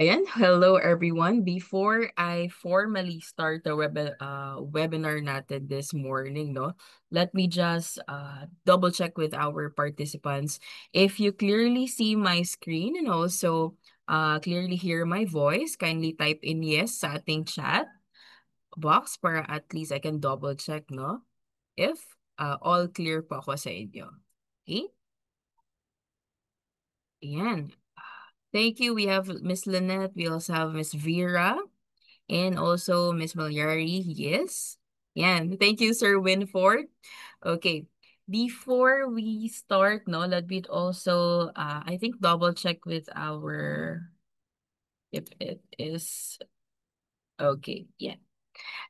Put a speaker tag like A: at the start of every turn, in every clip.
A: Ayan, hello everyone. Before I formally start the webinar natin this morning, no, let me just double check with our participants. If you clearly see my screen and also clearly hear my voice, kindly type in yes sa ating chat box para at least I can double check, no, if all clear po ako sa inyo. Okay? Ayan. Thank you. We have Miss Lynette. We also have Miss Vera. And also Miss Malyari, yes. Yan. Thank you, Sir Winford. Okay. Before we start, no, let me also I think double check with our if it is okay. Yeah.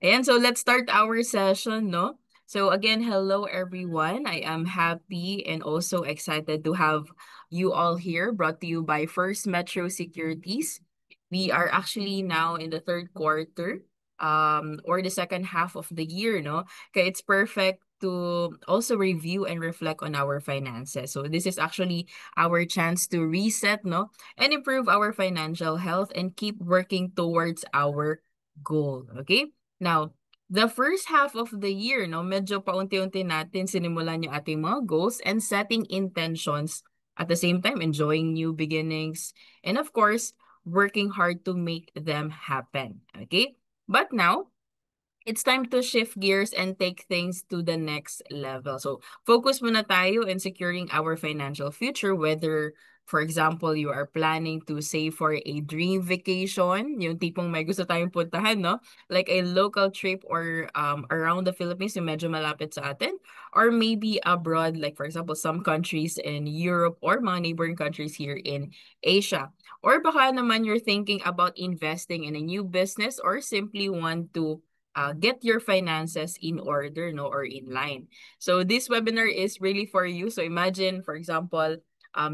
A: And so let's start our session, no? So again, hello everyone. I am happy and also excited to have you all here, brought to you by First Metro Securities. We are actually now in the third quarter, or the second half of the year, no? Okay, it's perfect to also review and reflect on our finances. So this is actually our chance to reset, no? And improve our financial health and keep working towards our goal. Okay? Now, the first half of the year, no, medyo paunti-unti natin sinimulan yung ating mga goals and setting intentions at the same time enjoying new beginnings and of course, working hard to make them happen. Okay? But now, it's time to shift gears and take things to the next level. So, focus muna tayo in securing our financial future, whether, for example, you are planning to save for a dream vacation, yung tipong may gusto tayong puntahan, no? Like a local trip or around the Philippines, yung medyo malapit sa atin, or maybe abroad, like for example, some countries in Europe or mga neighboring countries here in Asia. Or baka naman you're thinking about investing in a new business or simply want to get your finances in order, no, or in line. So this webinar is really for you. So imagine, for example,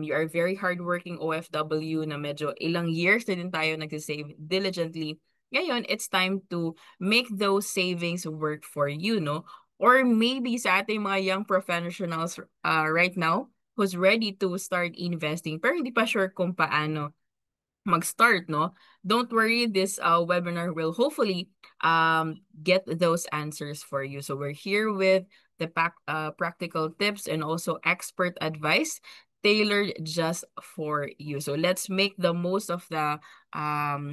A: you are very hardworking OFW na medyo ilang years na din tayo nagsisave diligently. Ngayon, it's time to make those savings work for you, no? Or maybe sa ating mga young professionals right now who's ready to start investing pero hindi pa sure kung paano mag-start, no? Don't worry, this webinar will hopefully get those answers for you. So we're here with the practical tips and also expert advice tailored just for you. So let's make the most of the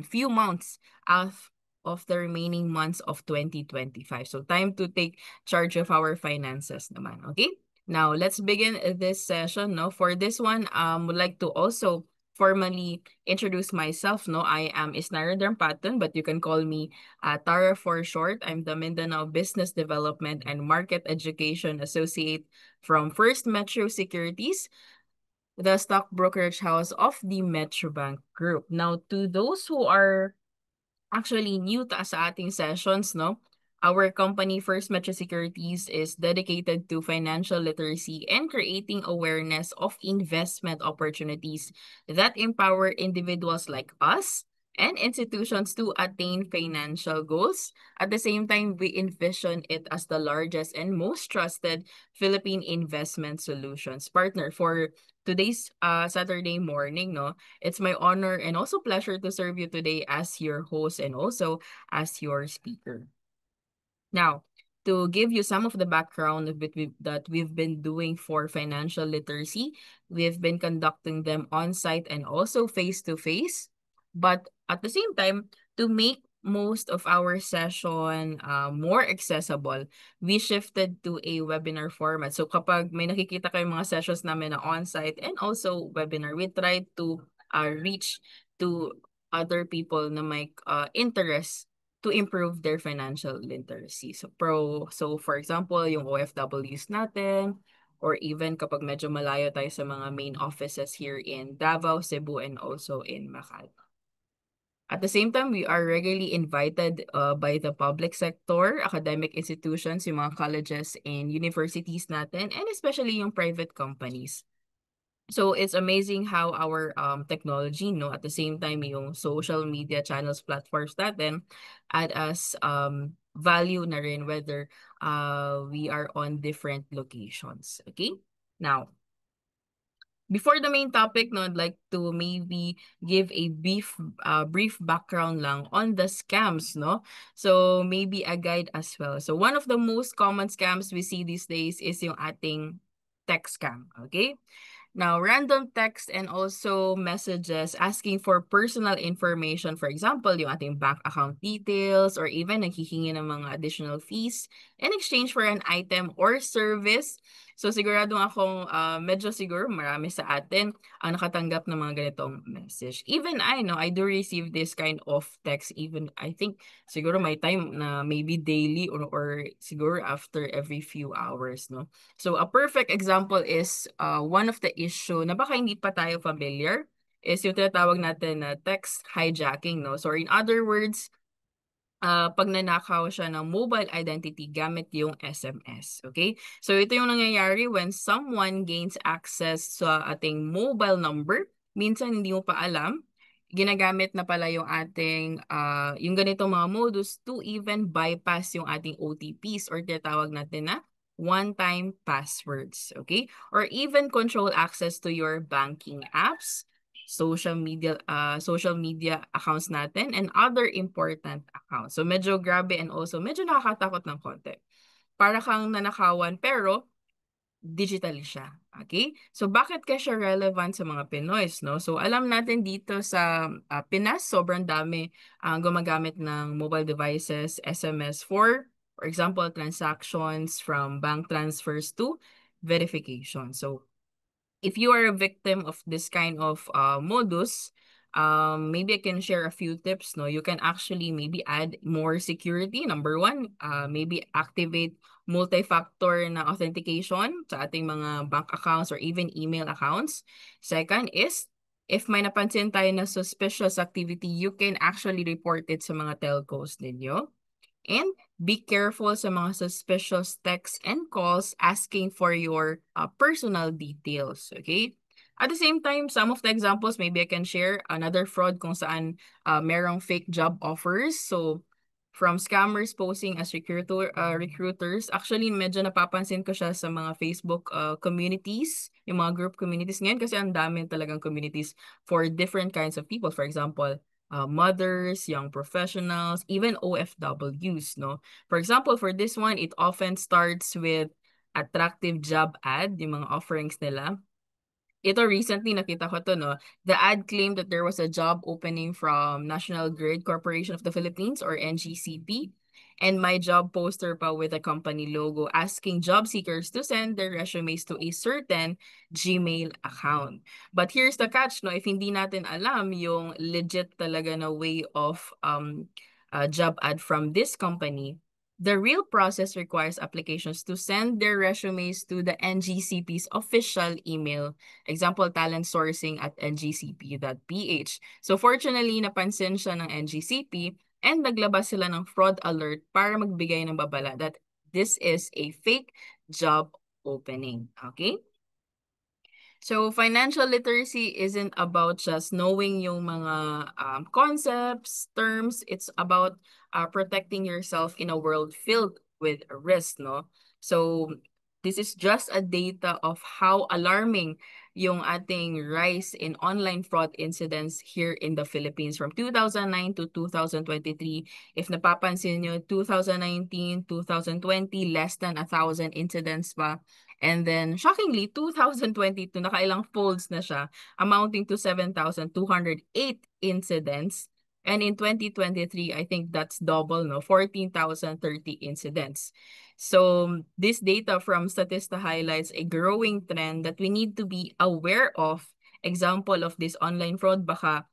A: few months of the remaining months of 2025. So time to take charge of our finances naman, okay? Now, let's begin this session, no? For this one, would like to also formally introduce myself, no, I am Isnara Darmpaton, but you can call me Tara for short. I'm the Mindanao Business Development and Market Education Associate from First Metro Securities, the stock brokerage house of the Metrobank Group. Now, to those who are actually new sa ating sessions, no? Our company, First Metro Securities, is dedicated to financial literacy and creating awareness of investment opportunities that empower individuals like us and institutions to attain financial goals. At the same time, we envision it as the largest and most trusted Philippine investment solutions partner for today's Saturday morning, no? It's my honor and also pleasure to serve you today as your host and also as your speaker. Now, to give you some of the background that we've been doing for financial literacy, we've been conducting them on-site and also face-to-face. But at the same time, to make most of our session more accessible, we shifted to a webinar format. So kapag may nakikita kayong mga sessions namin na on-site and also webinar, we try to reach to other people na may interest to improve their financial literacy. So for example, yung OFWs natin, or even kapag medyo malayo tayo sa mga main offices here in Davao, Cebu, and also in Makati. At the same time, we are regularly invited by the public sector, academic institutions, yung mga colleges and universities natin, and especially yung private companies. So it's amazing how our technology, no, at the same time yung social media channels, platforms natin add us value na rin whether we are on different locations. Okay? Now, Before the main topic, no, I'd like to maybe give a brief background lang on the scams, no? So maybe a guide as well. So one of the most common scams we see these days is yung ating text scam, okay? Now, random text and also messages asking for personal information. For example, yung ating bank account details or even naghihingi ng mga additional fees in exchange for an item or service. So, sigurado akong medyo siguro marami sa atin ang nakatanggap ng mga ganitong message. Even I know, I do receive this kind of text even, I think, siguro may time na maybe daily or siguro after every few hours, no? So a perfect example is one of the issue na baka hindi pa tayo familiar is yung tinatawag natin na text hijacking, no? So in other words, pag nanakaw siya ng mobile identity gamit yung SMS, okay? So ito yung nangyayari when someone gains access sa ating mobile number, minsan hindi mo pa alam, ginagamit na pala yung ating, yung ganitong mga modus to even bypass yung ating OTPs or tinatawag natin na one-time passwords, okay? Or even control access to your banking apps, social media accounts natin and other important accounts. So medyo grabe and also medyo nakakatakot ng konti. Para kang nanakawan pero digitally siya. Okay? So bakit kaya siya relevant sa mga Pinoys, no? So alam natin dito sa Pinas, sobrang dami ang gumagamit ng mobile devices, SMS for example, transactions from bank transfers to verification. So if you are a victim of this kind of modus, maybe I can share a few tips. No, you can actually maybe add more security. Number one, maybe activate multi-factor na authentication sa ating mga bank accounts or even email accounts. Second is, if may napansin tayo na suspicious activity, you can actually report it sa mga telcos ninyo. And be careful sa mga suspicious texts and calls asking for your personal details, okay? At the same time, some of the examples, maybe I can share another fraud kung saan merong fake job offers. So, from scammers posing as recruiters, actually medyo napapansin ko siya sa mga Facebook communities, yung mga group communities ngayon kasi ang dami talagang communities for different kinds of people. For example, mothers, young professionals, even OFWs, no? For example, for this one, it often starts with attractive job ad, yung mga offerings nila. Ito recently nakita ko to, no. The ad claimed that there was a job opening from National Grid Corporation of the Philippines or NGCP. And my job poster pa with a company logo asking job seekers to send their resumes to a certain Gmail account. But here's the catch, no, if hindi natin alam yung legit talaga na way of job ad from this company, the real process requires applications to send their resumes to the NGCP's official email. Example, talentsourcing@ngcp.ph. So fortunately, napansin siya ng NGCP and naglabas sila ng fraud alert para magbigay ng babala that this is a fake job opening. Okay? So financial literacy isn't about just knowing yung mga concepts, terms. It's about protecting yourself in a world filled with risk, no? So this is just a data of how alarming yung ating rise in online fraud incidents here in the Philippines from 2009 to 2023. If napapansin nyo, 2019, 2020, less than 1,000 incidents pa. And then, shockingly, 2022, nakailang folds na siya, amounting to 7,208 incidents. And in 2023, I think that's double, no? 14,030 incidents. So this data from Statista highlights a growing trend that we need to be aware of. Example of this online fraud, baka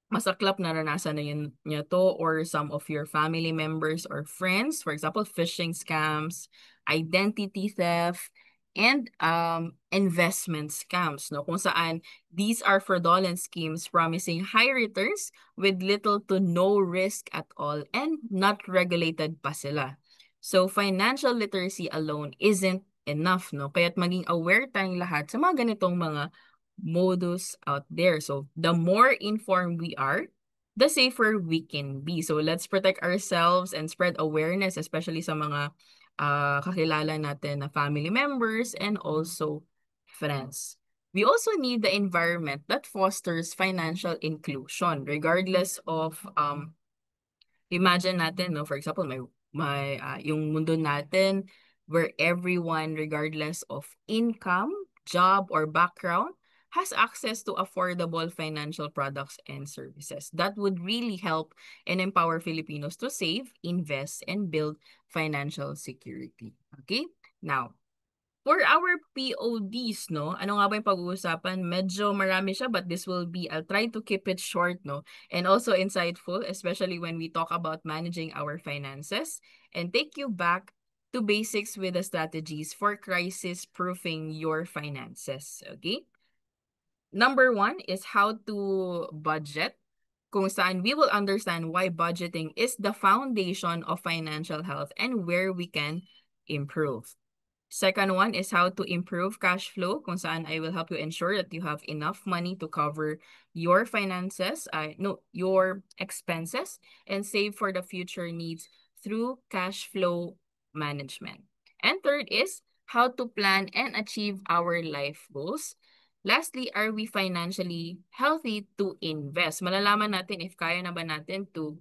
A: masaklap naranasan na yun niya to or some of your family members or friends. For example, phishing scams, identity theft, and investment scams, no? Kung saan these are fraudulent schemes promising high returns with little to no risk at all and not regulated pa sila. So financial literacy alone isn't enough, no? Kaya't maging aware tayong lahat sa mga ganitong mga modus out there. So the more informed we are, the safer we can be. So let's protect ourselves and spread awareness, especially sa mga kakilala natin na family members and also friends. We also need the environment that fosters financial inclusion regardless of imagine natin, no, for example, yung mundo natin where everyone, regardless of income, job, or background, has access to affordable financial products and services. That would really help and empower Filipinos to save, invest, and build financial security. Okay? Now, for our PODs, no, ano nga ba yung pag-uusapan? Medyo marami siya, but this will be, I'll try to keep it short, no, and also insightful, especially when we talk about managing our finances and take you back to basics with the strategies for crisis-proofing your finances, okay? Number one is how to budget, kung saan we will understand why budgeting is the foundation of financial health and where we can improve. Second one is how to improve cash flow, kung saan I will help you ensure that you have enough money to cover your finances, no, your expenses, and save for the future needs through cash flow management. And third is how to plan and achieve our life goals. Lastly, are we financially healthy to invest? Malalaman natin if kaya na ba natin to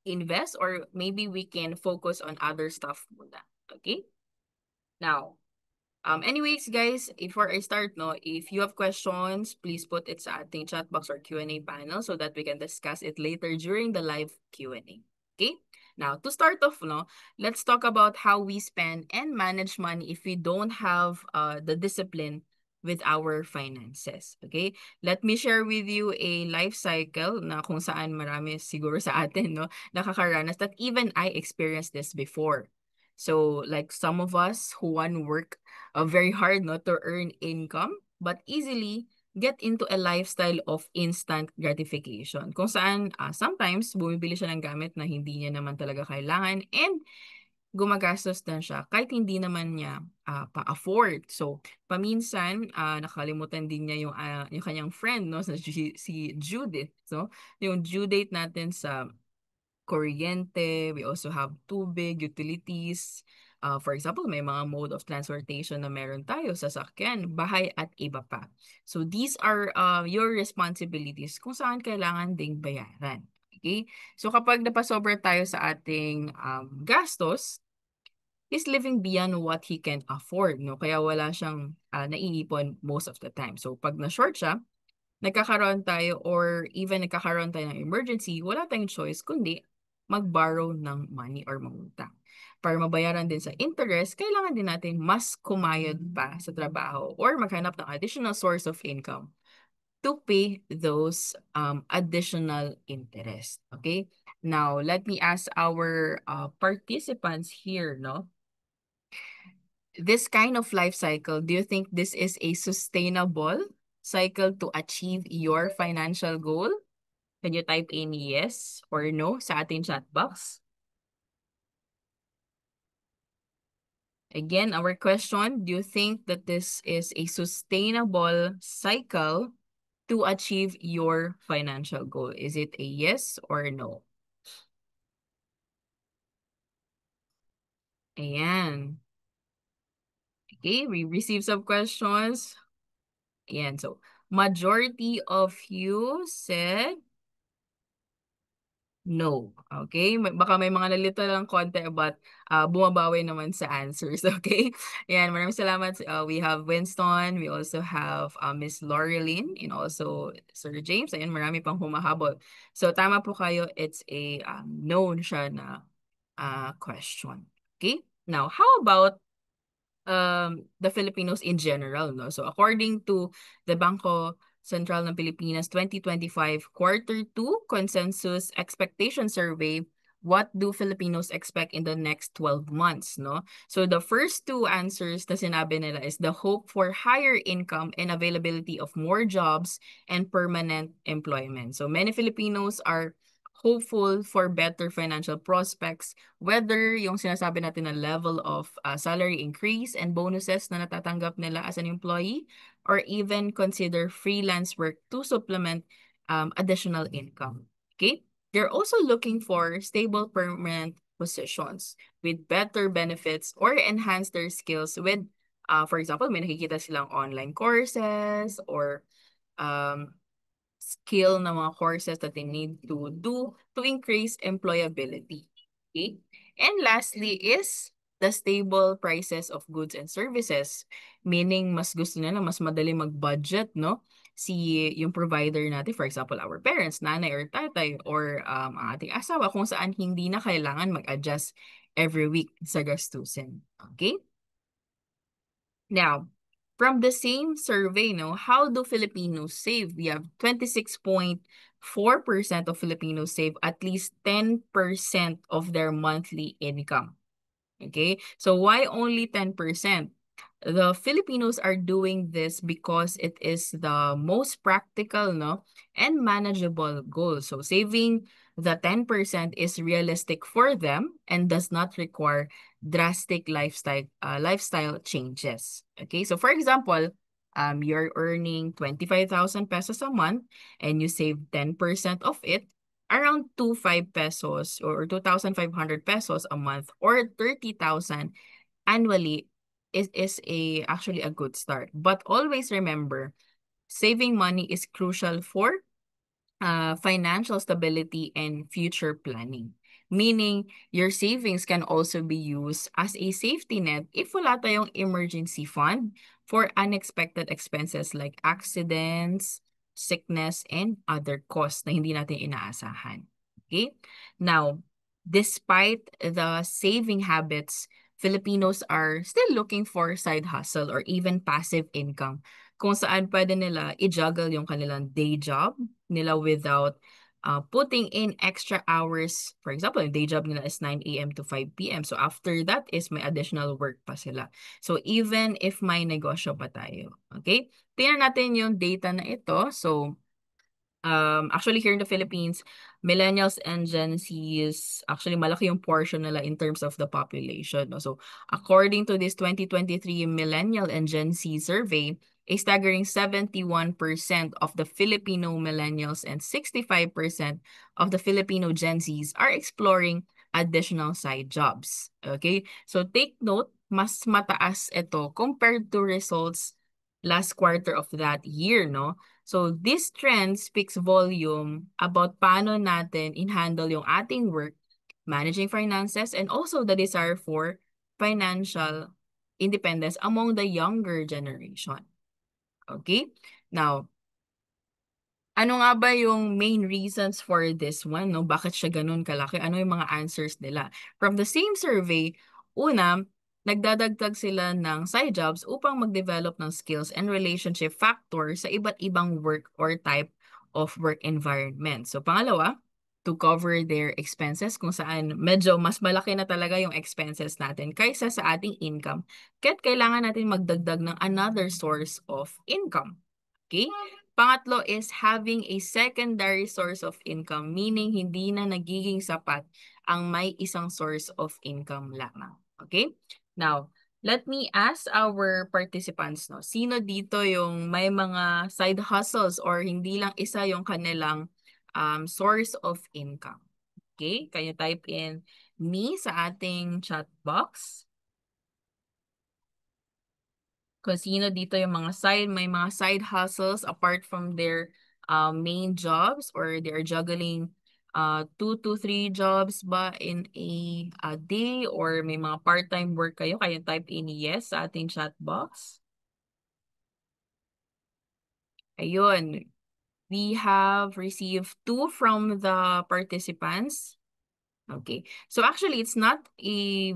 A: invest or maybe we can focus on other stuff muna. Okay? Now, anyways, guys, before I start, no, if you have questions, please put it sa ating chat box or Q&A panel so that we can discuss it later during the live Q&A. Okay? Now, to start off, no, let's talk about how we spend and manage money if we don't have the discipline with our finances. Okay? Let me share with you a life cycle na kung saan marami siguro sa atin, no, nakakaranas that even I experienced this before. So, like some of us who want to work very hard not to earn income, but easily get into a lifestyle of instant gratification. Kung saan sometimes bumibili siya ng gamit na hindi niya naman talaga kailangan and gumagastos din siya kahit hindi naman niya pa-afford. So, paminsan, nakalimutan din niya yung kanyang friend, no, si Judith. So, yung due date natin sa kuryente, we also have tubig, utilities. For example, may mga mode of transportation na meron tayo, sasakyan, bahay at iba pa. So these are your responsibilities kung saan kailangan ding bayaran. Okay? So kapag napasobra tayo sa ating gastos, is living beyond what he can afford, no? Kaya wala siyang naiipon most of the time. So pag na-short siya, nagkakaroon tayo or even nagkakaroon tayo ng emergency, wala tayong choice kundi mag-borrow ng money or mangutang. Para mabayaran din sa interest, kailangan din natin mas kumayod pa sa trabaho or maghanap ng additional source of income to pay those additional interest. Okay? Now, let me ask our participants here, no? This kind of life cycle, do you think this is a sustainable cycle to achieve your financial goal? Can you type in yes or no sa ating chat box? Again, our question, do you think that this is a sustainable cycle to achieve your financial goal? Is it a yes or no? Ayan. Okay, we received some questions. Ayan, so majority of you said no. Okay? Baka may mga nalito lang konti but bumabawi naman sa answers. Okay? Ayan, maraming salamat. We have Winston. We also have Miss Laureline and also Sir James. Ayan, marami pang humahabol. So, tama po kayo. It's a known siya na question. Okay? Now, how about the Filipinos in general, no? So according to the Bangko Sentral ng Pilipinas 2025 quarter 2 consensus expectation survey, what do Filipinos expect in the next 12 months, no? So the first two answers na sinabi nila is the hope for higher income and availability of more jobs and permanent employment. So many Filipinos are hopeful for better financial prospects, whether yung sinasabi natin na level of salary increase and bonuses na natatanggap nila as an employee, or even consider freelance work to supplement additional income. Okay? They're also looking for stable permanent positions with better benefits or enhance their skills with For example, may nakikita silang online courses or um, skill na mga courses that they need to do to increase employability. Okay? And lastly is the stable prices of goods and services. Meaning, mas gusto nila mas madali mag-budget, no? Si yung provider natin, for example, our parents, nanay or tatay, or ang ating asawa, kung saan hindi na kailangan mag-adjust every week sa gastusin. Okay? Now, from the same survey, no, how do Filipinos save? We have 26.4% of Filipinos save at least 10% of their monthly income. Okay, so why only 10%? The Filipinos are doing this because it is the most practical, no, and manageable goal. So saving the 10% is realistic for them and does not require drastic lifestyle changes. Okay, so for example, you're earning 25,000 pesos a month and you save 10% of it, around 25 pesos or 2,500 pesos a month or 30,000 annually is a actually a good start. But always remember, saving money is crucial for financial stability and future planning. Meaning, your savings can also be used as a safety net if wala tayong emergency fund for unexpected expenses like accidents, sickness, and other costs na hindi natin inaasahan. Okay? Now, despite the saving habits, Filipinos are still looking for side hustle or even passive income kung saan pwede nila i-juggle yung kanilang day job nila without putting in extra hours. For example, yung day job nila is 9 a.m. to 5 p.m. So after that is may additional work pa sila. So even if may negosyo pa tayo. Okay? Tingnan natin yung data na ito. So actually here in the Philippines, millennials and Gen Zs, actually malaki yung portion nila in terms of the population. No? So according to this 2023 Millennial and Gen Z survey, a staggering 71% of the Filipino millennials and 65% of the Filipino Gen Zs are exploring additional side jobs. Okay? So take note, mas mataas ito compared to results last quarter of that year, no? So this trend speaks volume about paano natin in-handle yung ating work, managing finances, and also the desire for financial independence among the younger generation. Okay? Now, ano nga ba yung main reasons for this one, no? Bakit siya ganun kalaki? Ano yung mga answers nila? From the same survey, una, nagdadagdag sila ng side jobs upang mag-develop ng skills and relationship factors sa iba't ibang work or type of work environment. So, pangalawa, to cover their expenses kung saan medyo mas malaki na talaga yung expenses natin kaysa sa ating income. Kaya't kailangan natin magdagdag ng another source of income. Okay? Pangatlo is having a secondary source of income, meaning hindi na nagiging sapat ang may isang source of income lamang. Okay? Now, let me ask our participants, no, sino dito yung may mga side hustles or hindi lang isa yung kanilang source of income? Okay? Can you type in me sa ating chat box? Kung sino dito yung may mga side hustles apart from their main jobs or they're juggling 2 to 3 jobs ba in a day or may mga part-time work kayo, kaya type in yes sa ating chat box. Ayun. We have received 2 from the participants. Okay. So actually, it's not a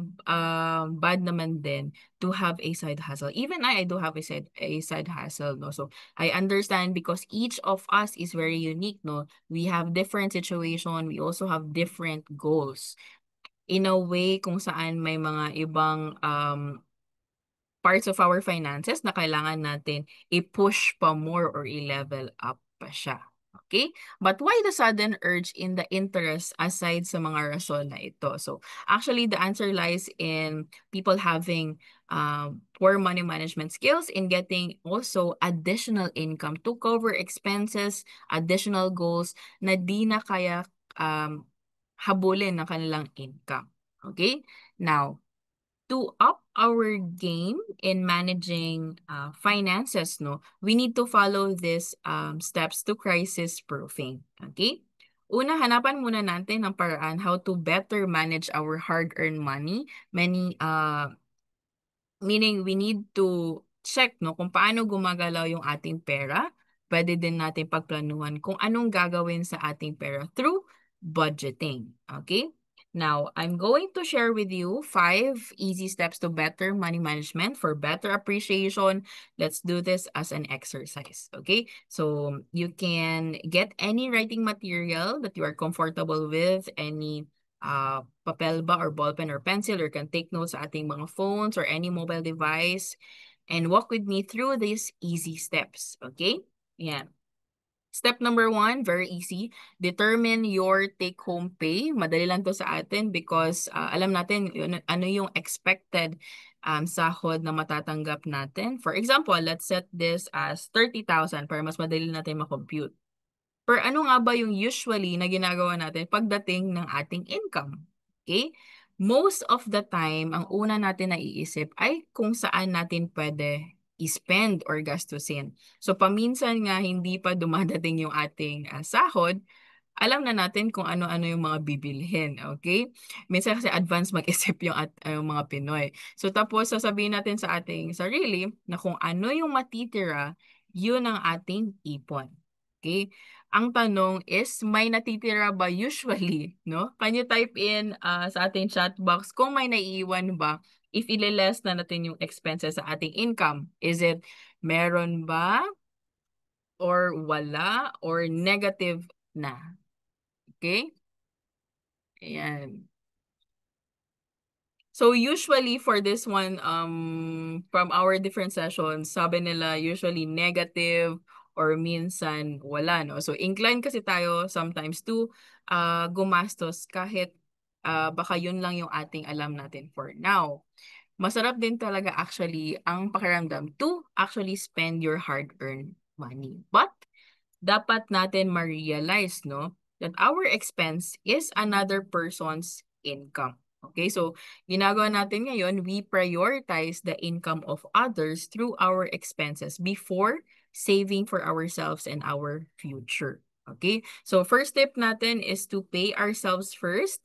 A: bad naman din to have a side hustle. Even I do have a side hustle, no. So I understand because each of us is very unique, no. We have different situation. We also have different goals. In a way, kung saan may mga ibang parts of our finances na kailangan natin i-push pa more or i-level up pa siya. Okay? But why the sudden urge in the interest aside sa mga rason na ito? So, actually, the answer lies in people having poor money management skills, in getting also additional income to cover expenses, additional goals na di na kaya habulin ng kanilang income. Okay? Now, to up our game in managing finances, no, we need to follow these steps to crisis proofing. Okay? Una, hanapan muna natin ng paraan how to better manage our hard-earned money. Meaning we need to check, no, kung paano gumagalaw yung ating pera. Pwede din natin pagplanuhan kung anong gagawin sa ating pera through budgeting. Okay? Now, I'm going to share with you 5 easy steps to better money management for better appreciation. Let's do this as an exercise. Okay? So, you can get any writing material that you are comfortable with, any papel ba or ballpen or pencil, or can take notes sa ating mga phones or any mobile device, and walk with me through these easy steps. Okay? Yan. Step number 1, very easy. Determine your take-home pay. Madali lang to sa atin because alam natin ano yung expected sahod na matatanggap natin. For example, let's set this as 30,000 para mas madali natin makompute. Pero ano nga ba yung usually na ginagawa natin pagdating ng ating income? Okay? Most of the time, ang una natin naiisip ay kung saan natin pwede i-spend or gastusin. So, paminsan nga hindi pa dumadating yung ating sahod, alam na natin kung ano-ano yung mga bibilhin, okay? Minsan kasi advance mag-isip yung mga Pinoy. So tapos sasabihin natin sa ating sarili na kung ano yung matitira, yun ang ating ipon. Okay? Ang tanong is, may natitira ba usually, no? Can you type in sa ating chat box kung may naiiwan ba if ile-less na natin yung expenses sa ating income? Is it meron ba or wala or negative na? Okay? Ayan. So usually for this one, from our different sessions, sabi nila usually negative or minsan wala, no? So inclined kasi tayo sometimes to gumastos kahit baka yun lang yung ating alam natin for now. Masarap din talaga actually ang pakiramdam to actually spend your hard-earned money. But dapat natin ma-realize, no, that our expense is another person's income. Okay, so ginagawa natin ngayon, we prioritize the income of others through our expenses before saving for ourselves and our future. Okay, so first step natin is to pay ourselves first.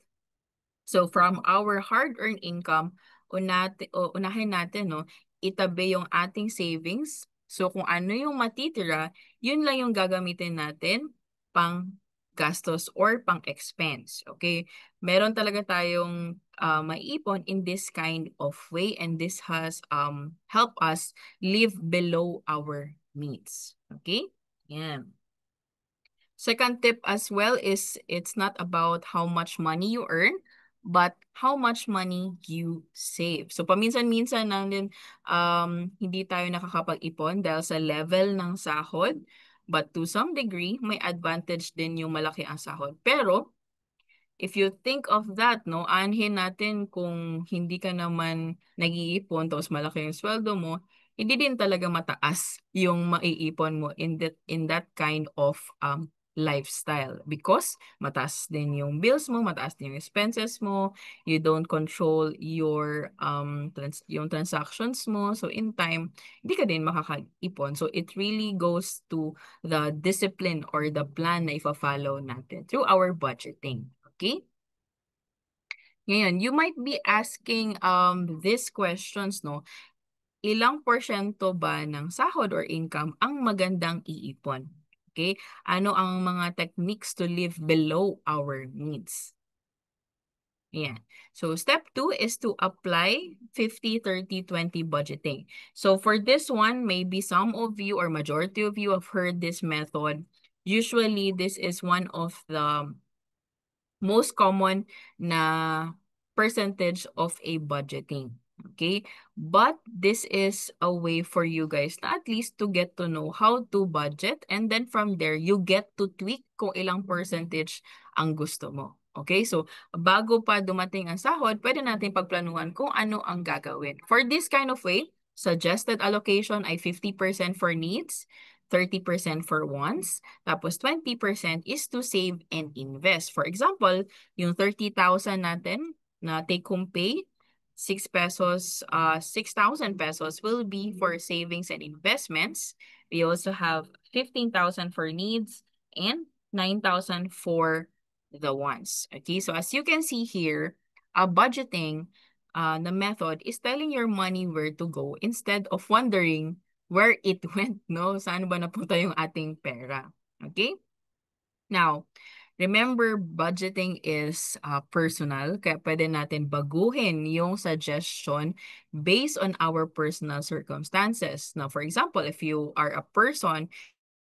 A: So from our hard-earned income, unahin natin, no, itabi yung ating savings. So kung ano yung matitira, yun lang yung gagamitin natin pang gastos or pang expense. Okay? Meron talaga tayong maiipon in this kind of way, and this has helped us live below our needs. Okay? Yan. Second tip as well is it's not about how much money you earn, but how much money you save. So paminsan-minsan lang din hindi tayo nakakapag-ipon dahil sa level ng sahod, but to some degree may advantage din yung malaki ang sahod. Pero if you think of that, no, anhin natin kung hindi ka naman nag-iipon tapos malaki yung sweldo mo, hindi din talaga mataas yung maiipon mo in that kind of lifestyle because mataas din yung bills mo, mataas din yung expenses mo, you don't control your yung transactions mo, so in time hindi ka din makakaipon. So it really goes to the discipline or the plan na ifa-follow natin through our budgeting. Okay? Ngayon, you might be asking these questions, no? Ilang porsyento ba ng sahod or income ang magandang iipon? Okay? Ano ang mga techniques to live below our needs? Yeah. So step 2 is to apply 50-30-20 budgeting. So for this one, maybe some of you or majority of you have heard this method. Usually, this is one of the most common na percentage of a budgeting. Okay? But this is a way for you guys na at least to get to know how to budget, and then from there, you get to tweak kung ilang percentage ang gusto mo. Okay? So, bago pa dumating ang sahod, pwede natin pagplanuhan kung ano ang gagawin. For this kind of way, suggested allocation ay 50% for needs, 30% for wants, tapos 20% is to save and invest. For example, yung 30,000 natin na take-home pay, 6,000 pesos will be for savings and investments. We also have 15,000 for needs and 9,000 for the wants. Okay, so as you can see here, budgeting, the method is telling your money where to go instead of wondering where it went, no? Saan ba napunta yung ating pera? Okay? Now, remember, budgeting is personal, kaya pwede natin baguhin yung suggestion based on our personal circumstances. Now, for example, if you are a person,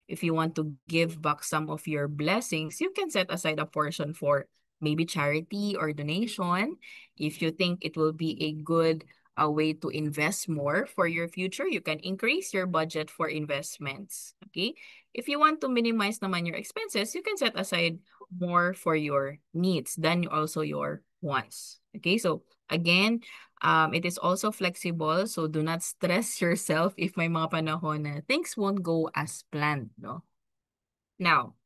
A: if you want to give back some of your blessings, you can set aside a portion for maybe charity or donation. If you think it will be a good way to invest more for your future, you can increase your budget for investments. Okay? If you want to minimize naman your expenses, you can set aside more for your needs than also your wants. Okay? So again, it is also flexible, so do not stress yourself if may mga panahon na things won't go as planned, no? Now,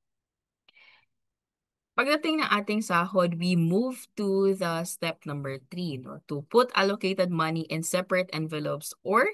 A: pagdating ng ating sahod, we move to the step number 3, no? To put allocated money in separate envelopes or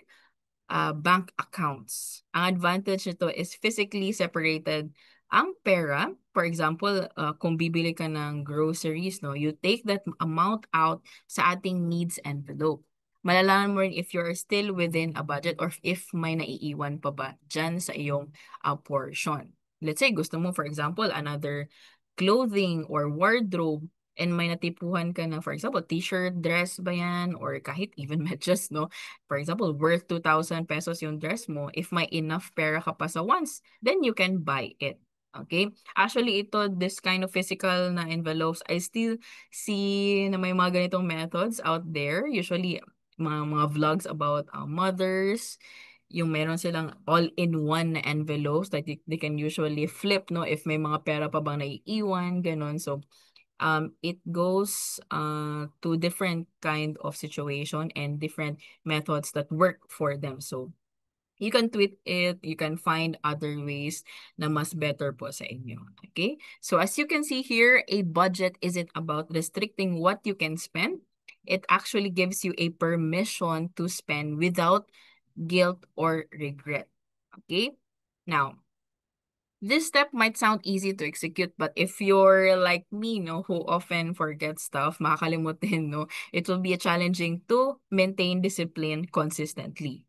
A: bank accounts. Ang advantage nito is physically separated ang pera. For example, kung bibili ka ng groceries, no, you take that amount out sa ating needs envelope. Malalaman mo rin if you're still within a budget or if may naiiwan pa ba dyan sa iyong portion. Let's say, gusto mo, for example, another clothing or wardrobe, and may natipuhan ka na, for example, t-shirt, dress ba yan, or kahit even medyas, no? For example, worth 2,000 pesos yung dress mo, if may enough pera ka pa sa once, then you can buy it. Okay? Actually, this kind of physical na envelopes, I still see na may mga ganitong methods out there. Usually, mga vlogs about mothers, yung meron silang all-in-one na envelopes that they can usually flip, no? If may mga pera pa bang naiiwan, ganun. So, it goes to different kind of situation and different methods that work for them. So you can tweak it, you can find other ways na mas better po sa inyo. Okay? So as you can see here, a budget isn't about restricting what you can spend. It actually gives you a permission to spend without guilt or regret. Okay? Now, this step might sound easy to execute, but if you're like me, no, who often forgets stuff, makakalimutin, no, it will be challenging to maintain discipline consistently.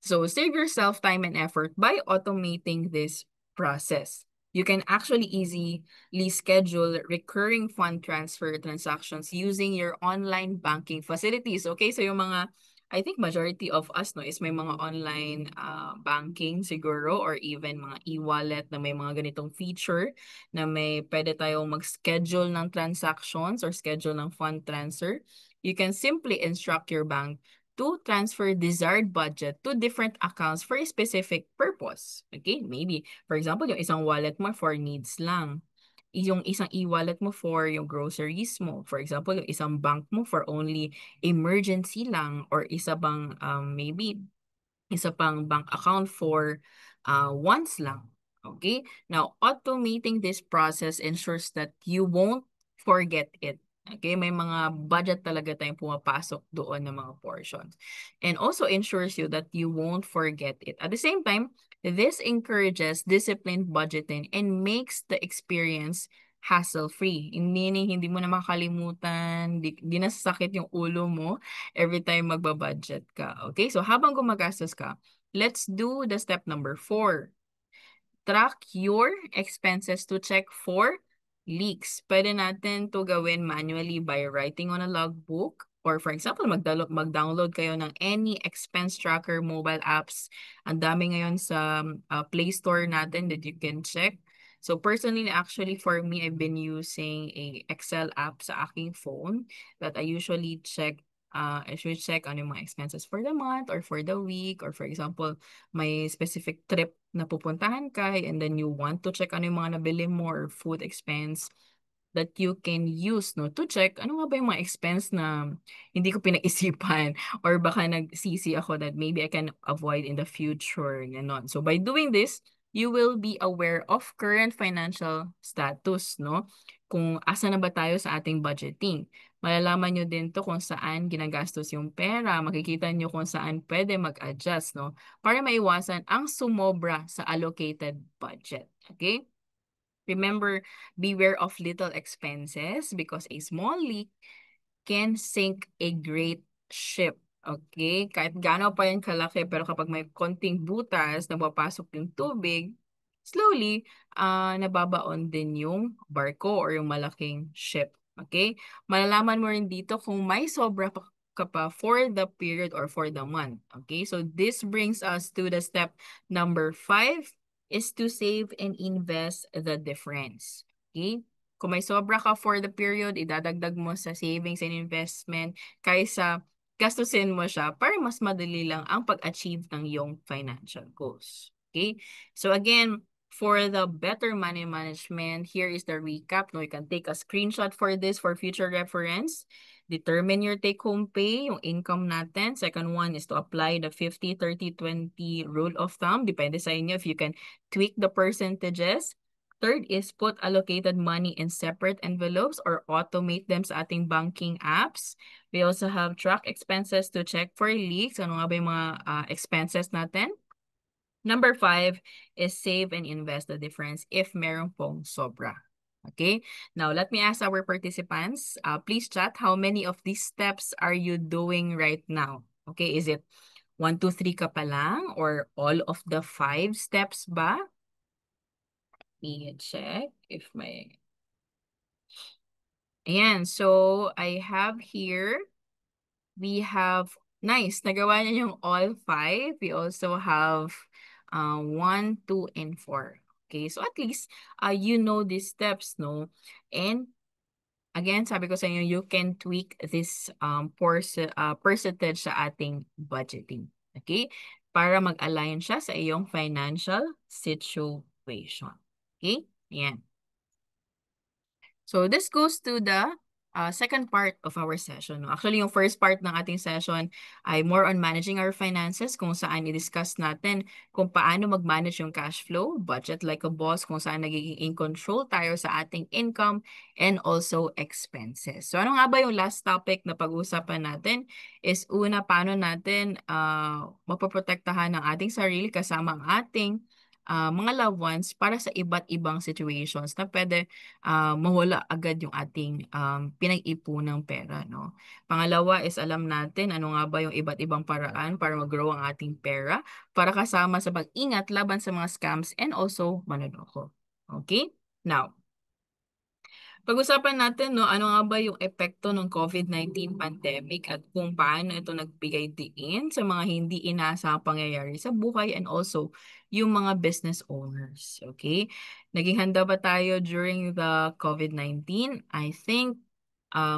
A: So save yourself time and effort by automating this process. You can actually easily schedule recurring fund transfer transactions using your online banking facilities. Okay, so yung mga, I think majority of us, no, is may mga online banking siguro, or even mga e-wallet na may mga ganitong feature na may pwede tayong mag-schedule ng transactions or schedule ng fund transfer. You can simply instruct your bank to transfer desired budget to different accounts for a specific purpose. Okay, maybe, for example, yung isang wallet mo for needs lang. Yung isang e-wallet mo for yung groceries mo. For example, yung isang bank mo for only emergency lang, or isa bang maybe isa pang bank account for once lang. Okay? Now, automating this process ensures that you won't forget it. Okay? May mga budget talaga tayong pumapasok doon ng mga portions. And also ensures you that you won't forget it. At the same time, this encourages disciplined budgeting and makes the experience hassle-free. Meaning, hindi mo na makalimutan, di nasasakit yung ulo mo every time magbabudget ka. Okay? So, habang gumagastos ka, let's do the step number 4. Track your expenses to check for leaks. Pwede natin to gawin manually by writing on a logbook, or for example, mag-download kayo ng any expense tracker mobile apps. Ang dami ngayon sa Play Store natin that you can check. So personally, actually for me, I've been using a Excel app sa aking phone that I usually check. I should check ano yung mga expenses for the month or for the week, or for example, may specific trip na pupuntahan ka and then you want to check ano yung mga nabili mo or food expense that you can use, no, to check ano nga ba yung mga expense na hindi ko pinag-isipan or baka nagsisi ako that maybe I can avoid in the future, ganon. So by doing this, you will be aware of current financial status, no? Kung asa na ba tayo sa ating budgeting. Malalaman nyo din to kung saan ginagastos yung pera. Makikita nyo kung saan pwede mag-adjust, no? Para maiwasan ang sumobra sa allocated budget. Okay? Remember, beware of little expenses because a small leak can sink a great ship. Okay? Kahit gaano pa yan kalaki, pero kapag may konting butas na papasok yung tubig, slowly, nababaon din yung barko or yung malaking ship. Okay? Malalaman mo rin dito kung may sobra pa ka pa for the period or for the month. Okay? So this brings us to the step number 5 is to save and invest the difference. Okay? Kung may sobra ka for the period, idadagdag mo sa savings and investment kaysa gastusin mo siya para mas madali lang ang pag-achieve ng iyong financial goals. Okay? So again, for the better money management, here is the recap. No, you can take a screenshot for this for future reference. Determine your take-home pay, yung income natin. Second one is to apply the 50-30-20 rule of thumb. Depende sa inyo if you can tweak the percentages. Third is put allocated money in separate envelopes or automate them sa ating banking apps. We also have track expenses to check for leaks. Ano nga ba yung mga expenses natin? Number 5 is save and invest the difference if meron pong sobra. Okay? Now, let me ask our participants. Please chat, how many of these steps are you doing right now? Okay, is it 1, 2, 3 ka pa lang or all of the 5 steps ba? Me check if may... Ayan, so I have here, we have, nice, nagawa niya yung all 5. We also have 1, 2, and 4. Okay, so at least you know these steps, no? And again, sabi ko sa inyo, you can tweak this percentage sa ating budgeting. Okay? Para mag-align siya sa iyong financial situation. Okay? Ayan. So this goes to the second part of our session. No? Actually, yung first part ng ating session ay more on managing our finances, kung saan i-discuss natin kung paano mag-manage yung cash flow, budget like a boss, kung saan nagiging in control tayo sa ating income and also expenses. So ano nga ba yung last topic na pag-uusapan natin is una, paano natin mapoprotektahan ng ating sarili kasama ang ating mga loved ones para sa iba't ibang situations na pwede mawala agad yung ating pinag-ipunang pera, no? Pangalawa is alam natin ano nga ba yung iba't ibang paraan para mag-grow ang ating pera para kasama sa pag-ingat laban sa mga scams and also manloloko. Okay? Now, pag-usapan natin, no, ano nga ba yung epekto ng COVID-19 pandemic at kung paano ito nagbigay diin sa mga hindi inaasahang pangyayari sa buhay and also yung mga business owners. Okay? Naging handa ba tayo during the COVID-19? I think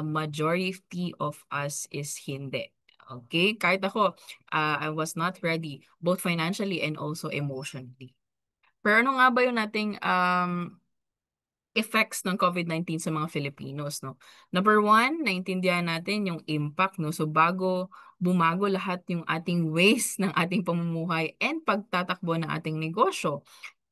A: majority of us is hindi. Okay? Kahit ako, I was not ready both financially and also emotionally. Pero ano nga ba yung nating effects ng COVID-19 sa mga Filipinos, no? Number one, naintindihan natin yung impact, no? So bago bumago lahat yung ating ways ng ating pamumuhay and pagtatakbo ng ating negosyo,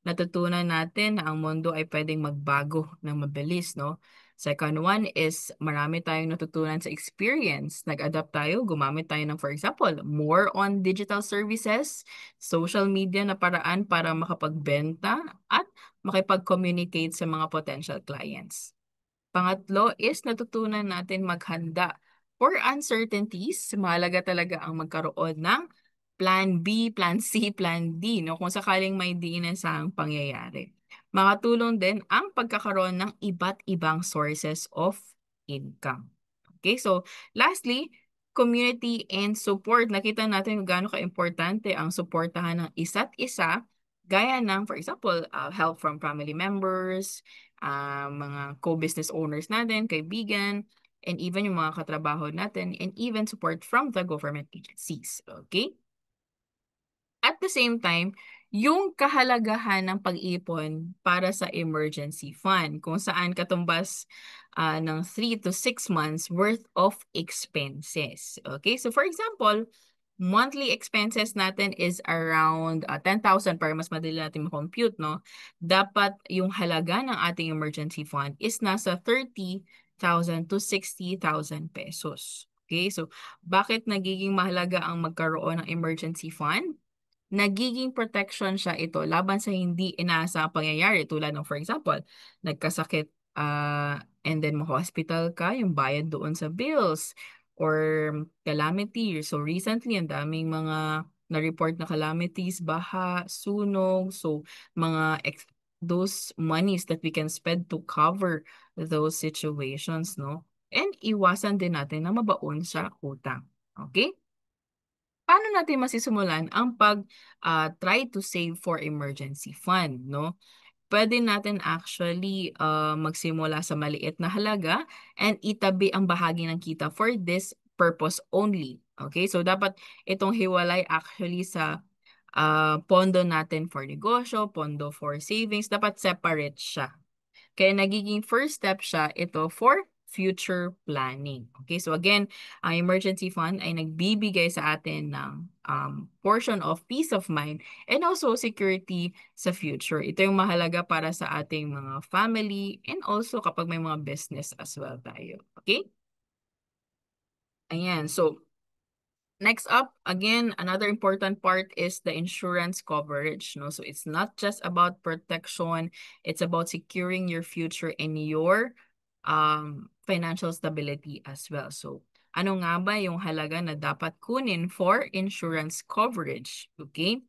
A: natutunan natin na ang mundo ay pwedeng magbago ng mabilis, no? Second one is marami tayong natutunan sa experience. Nag-adapt tayo, gumamit tayo ng, for example, more on digital services, social media na paraan para makapagbenta at makipag-communicate sa mga potential clients. Pangatlo is natutunan natin maghanda for uncertainties. Mahalaga talaga ang magkaroon ng plan B, plan C, plan D, no? Kung sakaling may di inaasahang pangyayari. Makatulong din ang pagkakaroon ng iba't ibang sources of income. Okay, so lastly, community and support. Nakita natin kung gaano ka-importante ang suportahan ng isa't isa, gaya ng, for example, help from family members, mga co-business owners natin, kaibigan, and even yung mga katrabaho natin, and even support from the government agencies. Okay? At the same time, yung kahalagahan ng pag-ipon para sa emergency fund, kung saan katumbas ng 3 to 6 months worth of expenses. Okay? So for example, monthly expenses natin is around 10,000 para mas madali natin ma-compute, no? Dapat yung halaga ng ating emergency fund is nasa 30 30,000 to 60,000 pesos. Okay, so bakit nagiging mahalaga ang magkaroon ng emergency fund? Nagiging protection siya ito laban sa hindi inaasahang pangyayari tulad ng for example, nagkasakit and then ma-hospital ka, yung bayad doon sa bills or calamity. So recently, ang daming mga na-report na calamities, baha, sunog, so mga those monies that we can spend to cover those situations, no? And iwasan din natin na mabaon sa utang. Okay? Paano natin masisimulan ang try to save for emergency fund, no? Puwede natin actually, magsimula sa maliit na halaga and itabi ang bahagi ng kita for this purpose only, okay? So, dapat itong hiwalay actually sa, pondo natin for negosyo, pondo for savings, dapat separate siya. Kaya nagiging first step siya ito for future planning. Okay, so again, ang emergency fund ay nagbibigay sa atin ng portion of peace of mind and also security sa future. Ito yung mahalaga para sa ating mga family and also kapag may mga business as well tayo. Okay? Ayan, so next up, again, another important part is the insurance coverage. No? So it's not just about protection, it's about securing your future and your financial stability as well. So ano nga ba yung halaga na dapat kunin for insurance coverage? Okay?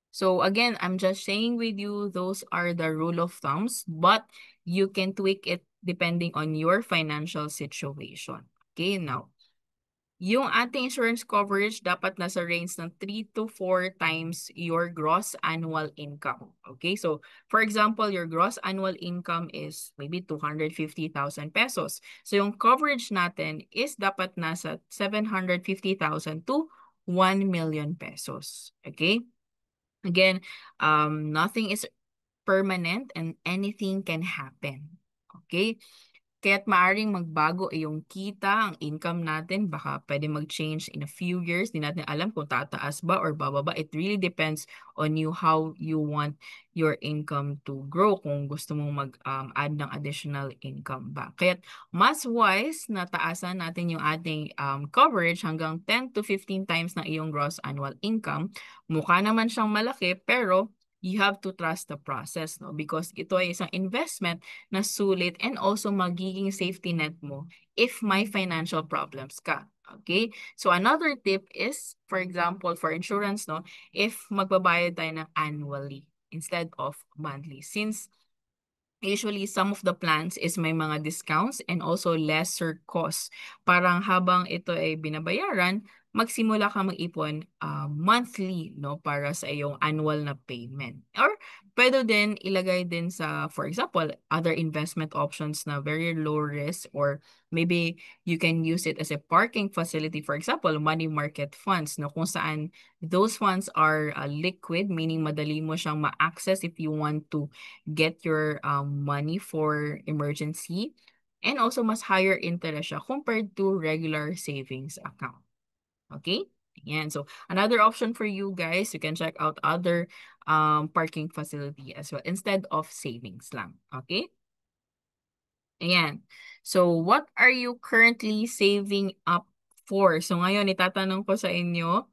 A: So again, I'm just sharing with you those are the rule of thumbs, but you can tweak it depending on your financial situation. Okay, now yung ating insurance coverage dapat nasa range ng 3 to 4 times your gross annual income. Okay? So, for example, your gross annual income is maybe 250,000 pesos. So, yung coverage natin is dapat nasa 750,000 to 1 million pesos. Okay? Again, nothing is permanent and anything can happen. Okay? Kaya't maaaring magbago yung kita, ang income natin, baka pwede mag-change in a few years. Di natin alam kung tataas ba or bababa. It really depends on you how you want your income to grow kung gusto mong mag-add ng additional income ba. Kaya't mas wise na taasan natin yung ating coverage hanggang 10 to 15 times ng iyong gross annual income. Mukha naman siyang malaki pero you have to trust the process, no? Because ito ay isang investment na sulit and also magiging safety net mo if may financial problems ka. Okay? So another tip is, for example, for insurance, no, if magbabayad tayo ng annually instead of monthly. Since usually some of the plans is may mga discounts and also lesser cost. Parang habang ito ay binabayaran, magsimula ka mag-ipon monthly, no, para sa iyong annual na payment. Or pwede din ilagay din sa, for example, other investment options na very low risk, or maybe you can use it as a parking facility, for example, money market funds, no, kung saan those funds are liquid, meaning madali mo siyang ma-access if you want to get your money for emergency, and also mas higher interest siya compared to regular savings account. Okay? Ayan. So, another option for you guys, you can check out other parking facility as well instead of savings lang. Okay? Ayan. So, what are you currently saving up for? So, ngayon, itatanong ko sa inyo,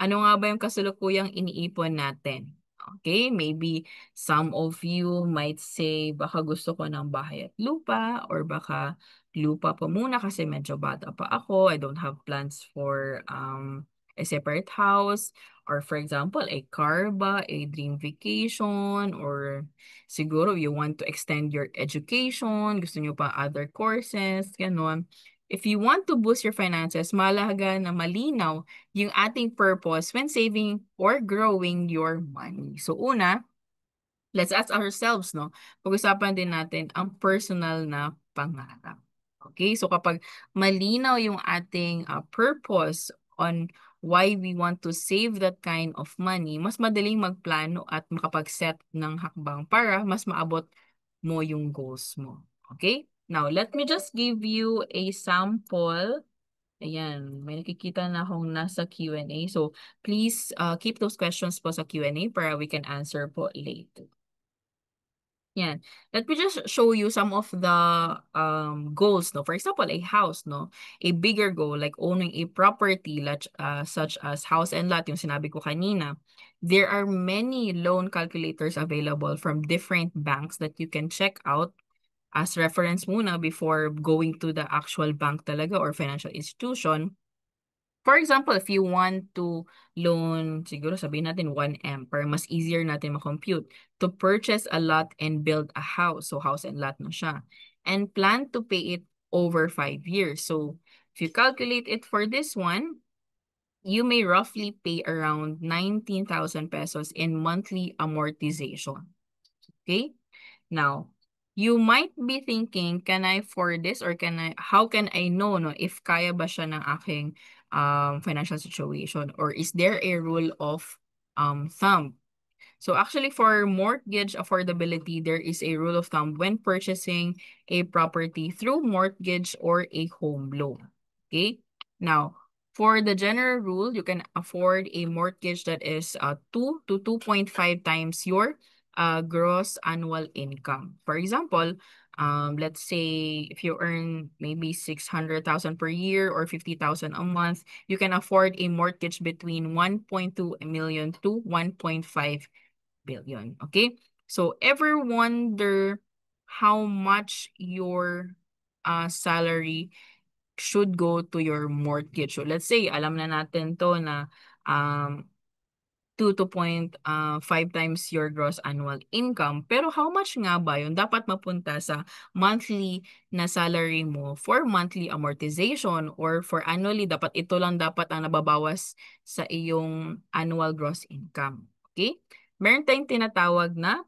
A: ano nga ba yung kasalukuyang iniipon natin? Okay, maybe some of you might say, baka gusto ko ng bahay at lupa, or baka lupa pa muna kasi medyo bata pa ako. I don't have plans for a separate house. Or for example, a car ba, a dream vacation, or siguro you want to extend your education, gusto nyo pa other courses, gano'n. If you want to boost your finances, mahalaga na malinaw yung ating purpose when saving or growing your money. So una, let's ask ourselves, no? Pag-usapan din natin ang personal na pangarap. Okay? So kapag malinaw yung ating purpose on why we want to save that kind of money, mas madaling magplano at makapag-set ng hakbang para mas maabot mo yung goals mo. Okay? Now, let me just give you a sample. Ayan, may nakikita na akong nasa Q&A. So, please keep those questions po sa Q&A para we can answer po later. Yan. Let me just show you some of the goals, no. For example, a house, no. A bigger goal like owning a property such as house and lot, yung sinabi ko kanina. There are many loan calculators available from different banks that you can check out as reference muna before going to the actual bank talaga or financial institution. For example, if you want to loan, siguro sabihin natin 1M para mas easier natin ma-compute, to purchase a lot and build a house. So, house and lot na siya. And plan to pay it over 5 years. So, if you calculate it for this one, you may roughly pay around 19,000 pesos in monthly amortization. Okay? Now, you might be thinking, can I afford this or how can I know no if kaya ba siya ng aking financial situation or is there a rule of thumb? So actually for mortgage affordability, there is a rule of thumb when purchasing a property through mortgage or a home loan. Okay? Now, for the general rule, you can afford a mortgage that is 2 to 2.5 times your gross annual income. For example, let's say if you earn maybe 600,000 per year or 50,000 a month, you can afford a mortgage between 1.2 million to 1.5 billion. Okay? So ever wonder how much your salary should go to your mortgage? So let's say alam na natin to na um 2 to 5 times your gross annual income. Pero how much nga ba yun dapat mapunta sa monthly na salary mo for monthly amortization or for annually, dapat ito lang dapat ang nababawas sa iyong annual gross income. Okay? Meron tayong tinatawag na